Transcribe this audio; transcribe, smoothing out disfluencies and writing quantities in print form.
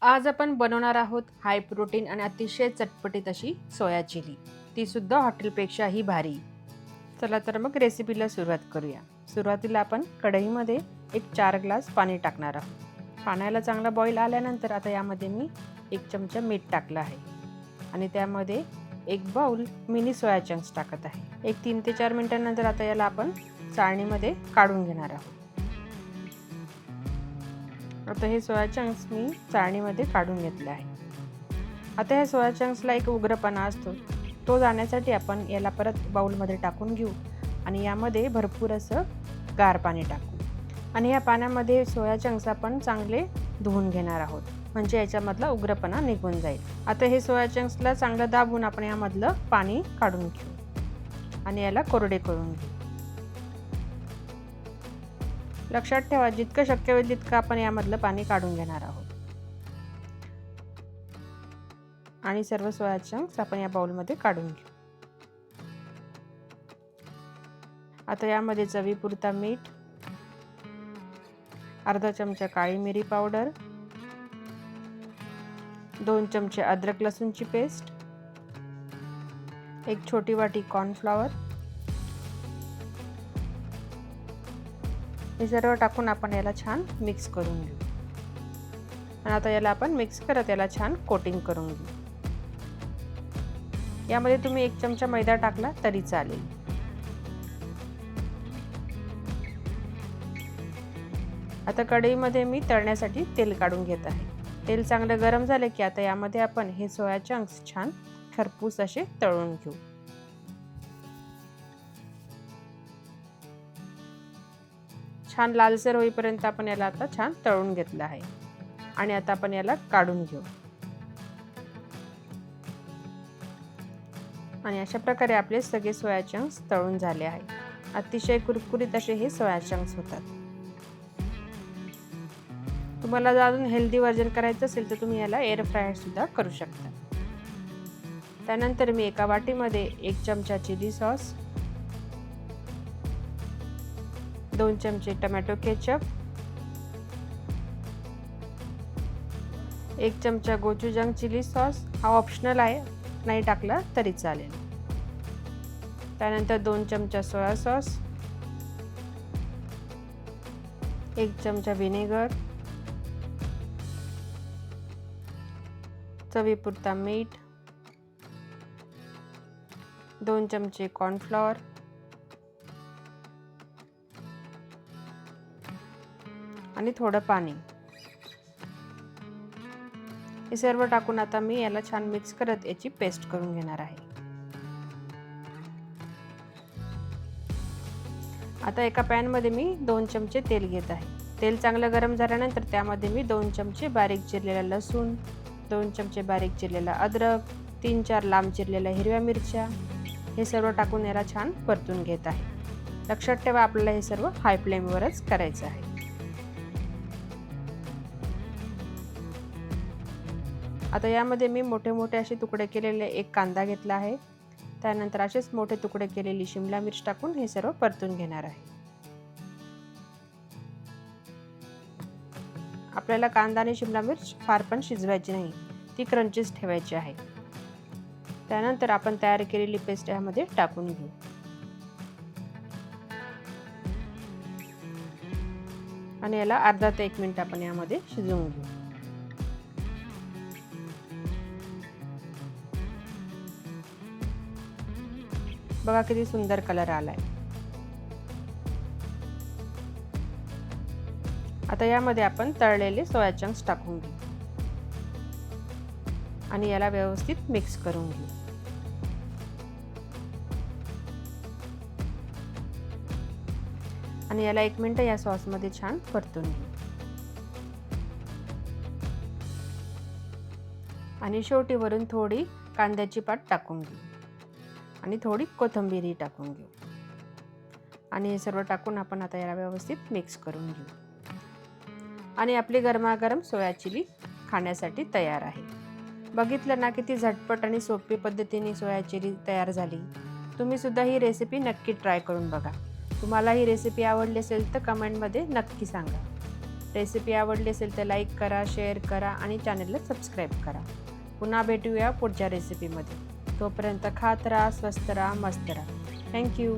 आज आपण बनवणार आहोत हाय प्रोटीन आणि अतिशय चटपटीत अशी सोया चिली, ती सुद्धा हॉटेलपेक्षाही भारी. चला तर मग रेसिपीला सुरुवात करूया. सुरुवातीला आपण कढईमध्ये 4 ग्लास पाणी टाकणार आहोत. पाण्याला चांगला बॉईल आल्यानंतर आता यामध्ये मी 1 चमचा मीठ टाकलं आहे आणि त्यामध्ये 1 बाउल मिनी सोया चंक्स टाकत आहे. 3 ते 4 मिनिटांनंतर आता याला आपण चाळणीमध्ये काढून घेणार आहोत. आता हे सोया चंक्स मी चाळणीमध्ये काढून घेतले आहे. आता ह्या सोया चंक्सला एक उग्रपणा असतो, तो जाण्यासाठी आपण याला परत बाउलमध्ये टाकून घेऊ आणि यामध्ये भरपूर असं गार पाणी टाकू आणि या पाण्यामध्ये सोया चंक्स आपण चांगले धुवून घेणार आहोत, म्हणजे याच्यामधला उग्रपणा निघून जाईल. आता हे सोया चंक्सला चांगलं दाबून आपण यामधलं पाणी काढून घेऊ आणि याला कोरडे करून घेऊ. लक्षात ठेवा, जितकं शक्य होईल तितकं आपण यामधलं पाणी काढून घेणार आहोत आणि सर्व सोया चंक्स आपण या बाउलमध्ये काढून घेऊ. आता यामध्ये चवीपुरता मीठ, अर्धा चमचा काळी मिरी पावडर, 2 चमचे अद्रक लसूणची पेस्ट, 1 छोटी वाटी कॉर्नफ्लॉवर, हे सर्व टाकून आपण याला छान मिक्स करून घेऊ आणि आता याला आपण मिक्स करत याला छान कोटिंग करून घेऊ. यामध्ये तुम्ही 1 चमचा मैदा टाकला तरी चालेल. आता कढईमध्ये मी तळण्यासाठी तेल काढून घेत आहे. तेल चांगलं गरम झाले की आता यामध्ये आपण हे सोया चंक्स छान खरपूस असे तळून घेऊ. छान लालसर होईपर्यंत आपण याला आता छान तळून घेतलं आहे आणि आता आपण याला काढून घेऊ आणि अशा प्रकारे आपले सगळे सोया चंक्स तळून झाले आहे. अतिशय कुरकुरीत असे हे सोया चंक्स होतात. तुम्हाला जर अजून हेल्दी व्हर्जन करायचं असेल तर तुम्ही याला एअर फ्रायर सुद्धा करू शकता. त्यानंतर मी एका वाटीमध्ये 1 चमचा चिली सॉस, 2 चमचे टोमॅटो केचप, 1 चमचा गोचुजांग चिली सॉस, हा ऑप्शनल आहे, नाही टाकला तरी चालेल. त्यानंतर 2 चमचा सोया सॉस, 1 चमचा व्हिनेगर, चवीपुरता मीठ, 2 चमचे कॉर्नफ्लॉवर आणि थोडं पाणी, हे सर्व टाकून आता मी याला छान मिक्स करत याची पेस्ट करून घेणार आहे. आता एका पॅन मध्ये मी 2 चमचे तेल घेत आहे. तेल चांगलं गरम झाल्यानंतर त्यामध्ये मी 2 चमचे बारीक चिरलेला लसूण, 2 चमचे बारीक चिरलेला अद्रक, 3-4 लांब चिरलेल्या हिरव्या मिरच्या, हे सर्व टाकून याला छान परतून घेत आहे. लक्षात ठेवा, आपल्याला हे सर्व हाय फ्लेमवरच करायचं आहे. आता यामध्ये मी मोठे मोठे असे तुकडे केलेले 1 कांदा घेतला आहे. त्यानंतर असेच मोठे तुकडे केलेली शिमला मिर्च टाकून हे सर्व परतून घेणार आहे. आपल्याला कांदा आणि शिमला मिर्च फार पण शिजवायची नाही, ती क्रंचीस ठेवायची आहे. त्यानंतर आपण तयार केलेली पेस्ट यामध्ये टाकून घेऊ आणि याला अर्धा ते 1 मिनिट आपण यामध्ये शिजवून घेऊ. बघा किती सुंदर कलर आलाय. आता यामध्ये आपण तळलेले सोया चंक्स टाकून घेऊ आणि याला व्यवस्थित मिक्स करून घेऊ. आणि याला 1 मिनिट या सॉस मध्ये छान परतून घेऊ आणि शेवटी वरून थोडी कांद्याची पात टाकून घेऊ आणि थोडी कोथिंबीर टाकून घेऊ आणि हे सर्व टाकून आपण आता याला व्यवस्थित मिक्स करून घेऊ आणि आपली गरमागरम सोया चिली खाण्यासाठी तयार आहे. बघितलं ना, किती झटपट आणि सोपी पद्धतीने सोया चिली तयार झाली. तुम्ही सुद्धा ही रेसिपी नक्की ट्राय करून बघा. तुम्हाला ही रेसिपी आवडली असेल तर कमेंटमध्ये नक्की सांगा. रेसिपी आवडली असेल तर लाईक करा, शेअर करा आणि चॅनलला सबस्क्राईब करा. पुन्हा भेटूया पुढच्या रेसिपीमध्ये. तोपर्यंत खात राहा, स्वस्त राहा, मस्त राहा. थँक्यू.